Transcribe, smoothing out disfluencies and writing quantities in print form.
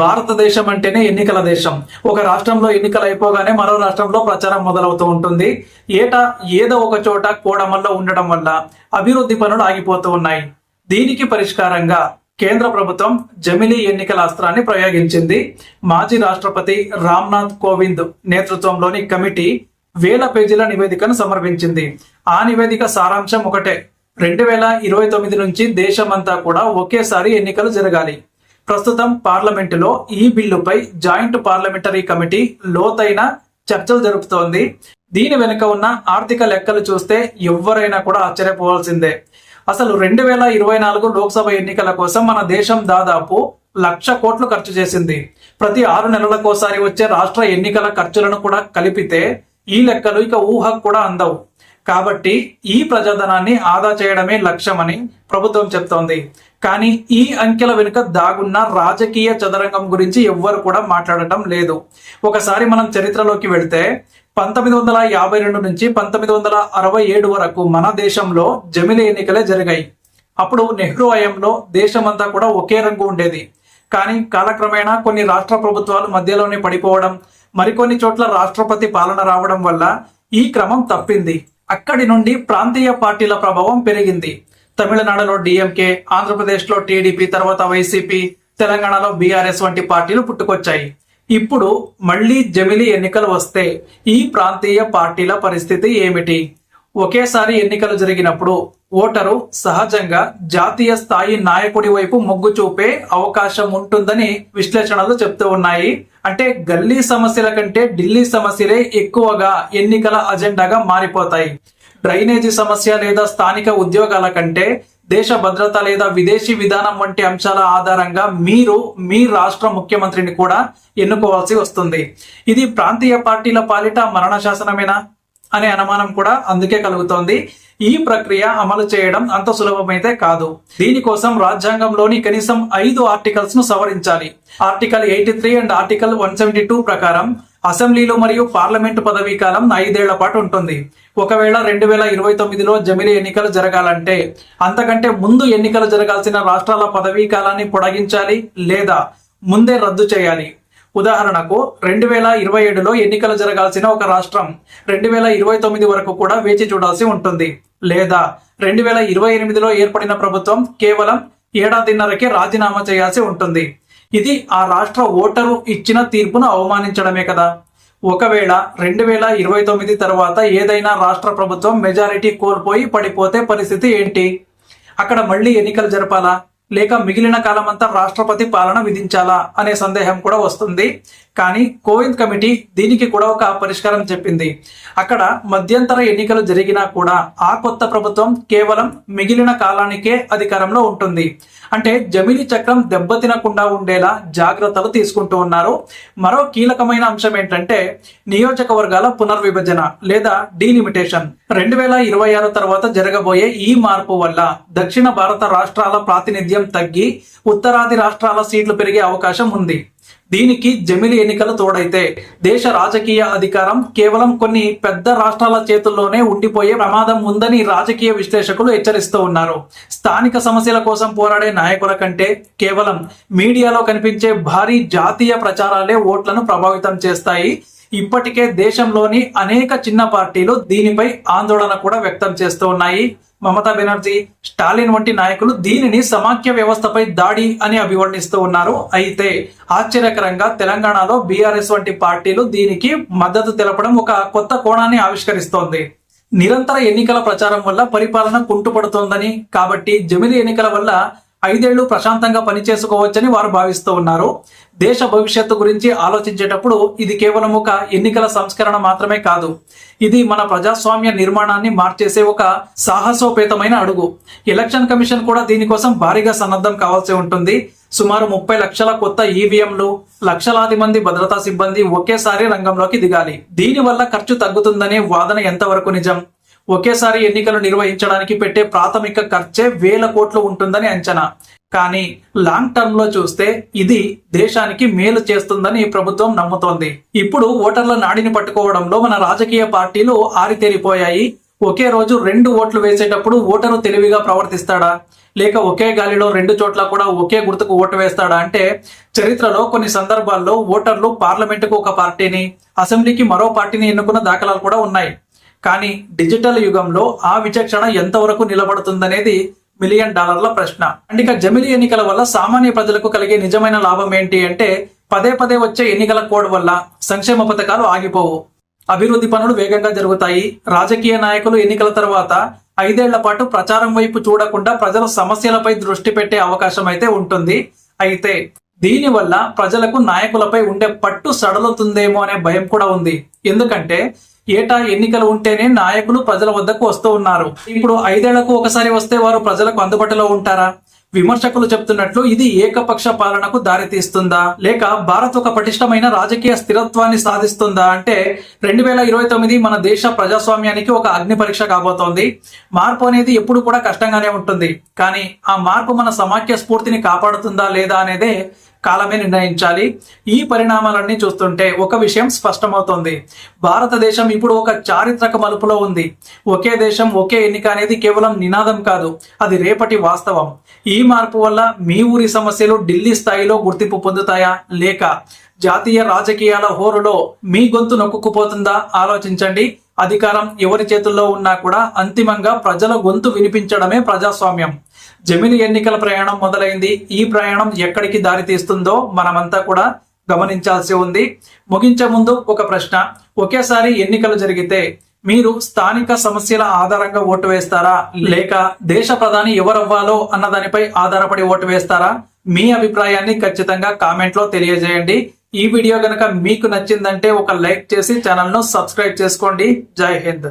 భారతదేశం అంటేనే ఎన్నికల దేశం. ఒక రాష్ట్రంలో ఎన్నికలు అయిపోగానే మరో రాష్ట్రంలో ప్రచారం మొదలవుతూ ఉంటుంది. ఏటా ఏదో ఒక చోట కోడమల్లో ఉండడం వల్ల అభివృద్ధి పనులు ఆగిపోతూ ఉన్నాయి. దీనికి పరిష్కారంగా కేంద్ర ప్రభుత్వం జమిలీ ఎన్నికల అస్త్రాన్ని ప్రయోగించింది. మాజీ రాష్ట్రపతి రామ్నాథ్ కోవింద్ నేతృత్వంలోని కమిటీ వేల పేజీల నివేదికను సమర్పించింది. ఆ నివేదిక సారాంశం ఒకటే: 2029 నుంచి దేశమంతా కూడా ఒకేసారి ఎన్నికలు జరగాలి. ప్రస్తుతం పార్లమెంటులో ఈ బిల్లుపై జాయింట్ పార్లమెంటరీ కమిటీ లోతైన చర్చలు జరుపుతోంది. దీని వెనుక ఉన్న ఆర్థిక లెక్కలు చూస్తే ఎవరైనా కూడా ఆశ్చర్యపోవాల్సిందే. అసలు 2024 లోక్సభ ఎన్నికల కోసం మన దేశం దాదాపు 1,00,000 కోట్లు ఖర్చు చేసింది. ప్రతి 6 నెలలకోసారి వచ్చే రాష్ట్ర ఎన్నికల ఖర్చులను కూడా కలిపితే ఈ లెక్కలు ఇక ఊహకు కూడా అందవు. కాబట్టి ఈ ప్రజాధనాన్ని ఆదా చేయడమే లక్ష్యమని ప్రభుత్వం చెప్తోంది. కానీ ఈ అంకెల వెనుక దాగున్న రాజకీయ చదరంగం గురించి ఎవ్వరు కూడా మాట్లాడటం లేదు. ఒకసారి మనం చరిత్రలోకి వెళితే 1952 నుంచి 1967 వరకు మన దేశంలో జమిలీ ఎన్నికలే జరిగాయి. అప్పుడు నెహ్రూ హయాంలో దేశమంతా కూడా ఒకే రంగు ఉండేది. కానీ కాలక్రమేణా కొన్ని రాష్ట్ర ప్రభుత్వాలు మధ్యలోనే పడిపోవడం, మరికొన్ని చోట్ల రాష్ట్రపతి పాలన రావడం వల్ల ఈ క్రమం తప్పింది. అక్కడి నుండి ప్రాంతీయ పార్టీల ప్రభావం పెరిగింది. తమిళనాడులో డిఎంకే, ఆంధ్రప్రదేశ్లో టీడీపీ, తర్వాత వైసీపీ, తెలంగాణలో బీఆర్ఎస్ వంటి పార్టీలు పుట్టుకొచ్చాయి. ఇప్పుడు మళ్లీ జమిలీ ఎన్నికలు వస్తే ఈ ప్రాంతీయ పార్టీల పరిస్థితి ఏమిటి? ఒకేసారి ఎన్నికలు జరిగినప్పుడు ఓటరు సహజంగా జాతీయ స్థాయి నాయకుడి వైపు మొగ్గు చూపే అవకాశం ఉంటుందని విశ్లేషణలు చెప్తూ ఉన్నాయి. అంటే గల్లీ సమస్యల కంటే ఢిల్లీ సమస్యలే ఎక్కువగా ఎన్నికల అజెండాగా మారిపోతాయి. డ్రైనేజీ సమస్య లేదా స్థానిక ఉద్యోగాల కంటే దేశ భద్రత లేదా విదేశీ విధానం వంటి అంశాల ఆధారంగా మీరు మీ రాష్ట్ర ముఖ్యమంత్రిని కూడా ఎన్నుకోవాల్సి వస్తుంది. ఇది ప్రాంతీయ పార్టీల పాలిట మరణ శాసనమేనా అనే అనుమానం కూడా అందుకే కలుగుతోంది. ఈ ప్రక్రియ అమలు చేయడం అంత సులభమైతే కాదు. దీనికోసం రాజ్యాంగంలోని కనీసం 5 ఆర్టికల్స్ ను సవరించాలి. ఆర్టికల్ 83 అండ్ ఆర్టికల్ 172 ప్రకారం అసెంబ్లీలు మరియు పార్లమెంటు పదవీ కాలం 5 ఏళ్ల పాటు ఉంటుంది. ఒకవేళ 2029లో జమిలీ ఎన్నికలు జరగాలంటే అంతకంటే ముందు ఎన్నికలు జరగాల్సిన రాష్ట్రాల పదవీ కాలాన్ని పొడిగించాలి లేదా ముందే రద్దు చేయాలి. ఉదాహరణకు 2027లో ఎన్నికలు జరగాల్సిన ఒక రాష్ట్రం 2029 వరకు కూడా వేచి చూడాల్సి ఉంటుంది. లేదా 2028లో ఏర్పడిన ప్రభుత్వం కేవలం 1.5 ఏడాదిన్నరకే రాజీనామా చేయాల్సి ఉంటుంది. ఇది ఆ రాష్ట్ర ఓటరు ఇచ్చిన తీర్పును అవమానించడమే కదా. ఒకవేళ 2029 తర్వాత ఏదైనా రాష్ట్ర ప్రభుత్వం మెజారిటీ కోల్పోయి పడిపోతే పరిస్థితి ఏంటి? అక్కడ మళ్ళీ ఎన్నికలు జరపాలా లేక మిగిలిన కాలమంతా రాష్ట్రపతి పాలన విధించాలా అనే సందేహం కూడా వస్తుంది. కానీ కోవింద్ కమిటీ దీనికి కూడా ఒక పరిష్కారం చెప్పింది. అక్కడ మధ్యంతర ఎన్నికలు జరిగినా కూడా ఆ కొత్త ప్రభుత్వం కేవలం మిగిలిన కాలానికే అధికారంలో ఉంటుంది. అంటే జమిలీ చక్రం దెబ్బతినకుండా ఉండేలా జాగ్రత్తలు తీసుకుంటూ ఉన్నారు. మరో కీలకమైన అంశం ఏంటంటే నియోజకవర్గాల పునర్విభజన లేదా డీలిమిటేషన్. 2026 తర్వాత జరగబోయే ఈ మార్పు వల్ల దక్షిణ భారత రాష్ట్రాల ప్రాతినిధ్యం తగ్గి ఉత్తరాది రాష్ట్రాల సీట్లు పెరిగే అవకాశం ఉంది. దీనికి జమిలీ ఎన్నికలు తోడైతే దేశ రాజకీయ అధికారం కేవలం కొన్ని పెద్ద రాష్ట్రాల చేతుల్లోనే ఉండిపోయే ప్రమాదం ఉందని రాజకీయ విశ్లేషకులు హెచ్చరిస్తూ ఉన్నారు. స్థానిక సమస్యల కోసం పోరాడే నాయకుల కంటే కేవలం మీడియాలో కనిపించే భారీ జాతీయ ప్రచారాలే ఓట్లను ప్రభావితం చేస్తాయి. ఇప్పటికే దేశంలోని అనేక చిన్న పార్టీలు దీనిపై ఆందోళన కూడా వ్యక్తం చేస్తూ ఉన్నాయి. మమతా బెనర్జీ, స్టాలిన్ వంటి నాయకులు దీనిని సమాఖ్య వ్యవస్థపై దాడి అని అభివర్ణిస్తూ ఉన్నారు. అయితే ఆశ్చర్యకరంగా తెలంగాణలో బీఆర్ఎస్ వంటి పార్టీలు దీనికి మద్దతు తెలపడం ఒక కొత్త కోణాన్ని ఆవిష్కరిస్తోంది. నిరంతర ఎన్నికల ప్రచారం వల్ల పరిపాలన కుంటుపడుతోందని, కాబట్టి జమిలీ ఎన్నికల వల్ల 5 ఏళ్లు ప్రశాంతంగా పనిచేసుకోవచ్చని వారు భావిస్తూ ఉన్నారు. దేశ భవిష్యత్తు గురించి ఆలోచించేటప్పుడు ఇది కేవలం ఒక ఎన్నికల సంస్కరణ మాత్రమే కాదు. ఇది మన ప్రజాస్వామ్య నిర్మాణాన్ని మార్చేసే ఒక సాహసోపేతమైన అడుగు. ఎలక్షన్ కమిషన్ కూడా దీనికోసం భారీగా సన్నద్ధం కావాల్సి ఉంటుంది. సుమారు 30 లక్షల కొత్త ఈవీఎంలు, లక్షలాది మంది భద్రతా సిబ్బంది ఒకేసారి రంగంలోకి దిగాలి. దీనివల్ల ఖర్చు తగ్గుతుందనే వాదన ఎంతవరకు నిజం? ఒకేసారి ఎన్నికలు నిర్వహించడానికి పెట్టే ప్రాథమిక ఖర్చే 1000 కోట్లు ఉంటుందని అంచనా. కానీ లాంగ్ టర్మ్ లో చూస్తే ఇది దేశానికి మేలు చేస్తుందని ప్రభుత్వం నమ్ముతోంది. ఇప్పుడు ఓటర్ల నాడిని పట్టుకోవడంలో మన రాజకీయ పార్టీలు ఆరితేరిపోయాయి. ఒకే రోజు 2 ఓట్లు వేసేటప్పుడు ఓటరు తెలివిగా ప్రవర్తిస్తాడా? లేక ఒకే గాలిలో రెండు చోట్ల కూడా ఒకే గుర్తుకు ఓటు వేస్తాడా అంటే చరిత్రలో కొన్ని సందర్భాల్లో ఓటర్లు పార్లమెంటుకు ఒక పార్టీని, అసెంబ్లీకి మరో పార్టీని ఎన్నుకున్న దాఖలాలు కూడా ఉన్నాయి. కానీ డిజిటల్ యుగంలో ఆ విచక్షణ ఎంతవరకు నిలబడుతుందనేది $1,000,000 ప్రశ్న. అండ్ ఇక జమిలీ ఎన్నికల వల్ల సామాన్య ప్రజలకు కలిగే నిజమైన లాభం ఏంటి అంటే పదే పదే వచ్చే ఎన్నికల కోడ్ వల్ల సంక్షేమ పథకాలు ఆగిపోవు, అభివృద్ధి పనులు వేగంగా జరుగుతాయి. రాజకీయ నాయకులు ఎన్నికల తర్వాత 5 ఏళ్ల పాటు ప్రచారం వైపు చూడకుండా ప్రజల సమస్యలపై దృష్టి పెట్టే అవకాశం అయితే ఉంటుంది. అయితే దీనివల్ల ప్రజలకు నాయకులపై ఉండే పట్టు సడలుతుందేమో అనే భయం కూడా ఉంది. ఎందుకంటే ఏటా ఎన్నికలు ఉంటేనే నాయకులు ప్రజల వద్దకు వస్తూ ఉన్నారు. ఇప్పుడు 5 ఏళ్లకు ఒకసారి వస్తే వారు ప్రజలకు అందుబాటులో ఉంటారా? విమర్శకులు చెప్తున్నట్లు ఇది ఏకపక్ష పాలనకు దారితీస్తుందా, లేక భారత్ ఒక పటిష్టమైన రాజకీయ స్థిరత్వాన్ని సాధిస్తుందా అంటే 2029 మన దేశ ప్రజాస్వామ్యానికి ఒక అగ్ని పరీక్ష కాబోతోంది. మార్పు అనేది ఎప్పుడు కూడా కష్టంగానే ఉంటుంది, కానీ ఆ మార్పు మన సమాఖ్య స్ఫూర్తిని కాపాడుతుందా లేదా అనేదే కాలమే నిర్ణయించాలి. ఈ పరిణామాలన్నీ చూస్తుంటే ఒక విషయం స్పష్టమవుతోంది. భారతదేశం ఇప్పుడు ఒక చారిత్రక మలుపులో ఉంది. ఒకే దేశం ఒకే ఎన్నిక అనేది కేవలం నినాదం కాదు, అది రేపటి వాస్తవం. ఈ మార్పు వల్ల మీ ఊరి సమస్యలు ఢిల్లీ స్థాయిలో గుర్తింపు పొందుతాయా, లేక జాతీయ రాజకీయాల హోరులో మీ గొంతు నొక్కుకుపోతుందా? ఆలోచించండి. అధికారం ఎవరి చేతుల్లో ఉన్నా కూడా అంతిమంగా ప్రజల గొంతు వినిపించడమే ప్రజాస్వామ్యం. జమిలీ ఎన్నికల ప్రయాణం మొదలైంది. ఈ ప్రయాణం ఎక్కడికి దారి తీస్తుందో మనమంతా కూడా గమనించాల్సి ఉంది. ముగించే ముందు ఒక ప్రశ్న. ఒకేసారి ఎన్నికలు జరిగితే మీరు స్థానిక సమస్యల ఆధారంగా ఓటు వేస్తారా, లేక దేశ ప్రధాని ఎవరవ్వాలో అన్న దానిపై ఆధారపడి ఓటు వేస్తారా? మీ అభిప్రాయాన్ని ఖచ్చితంగా కామెంట్ లో తెలియజేయండి. ఈ వీడియో గనక మీకు నచ్చిందంటే ఒక లైక్ చేసి ఛానల్ ను సబ్స్క్రైబ్ చేసుకోండి. జై హింద్.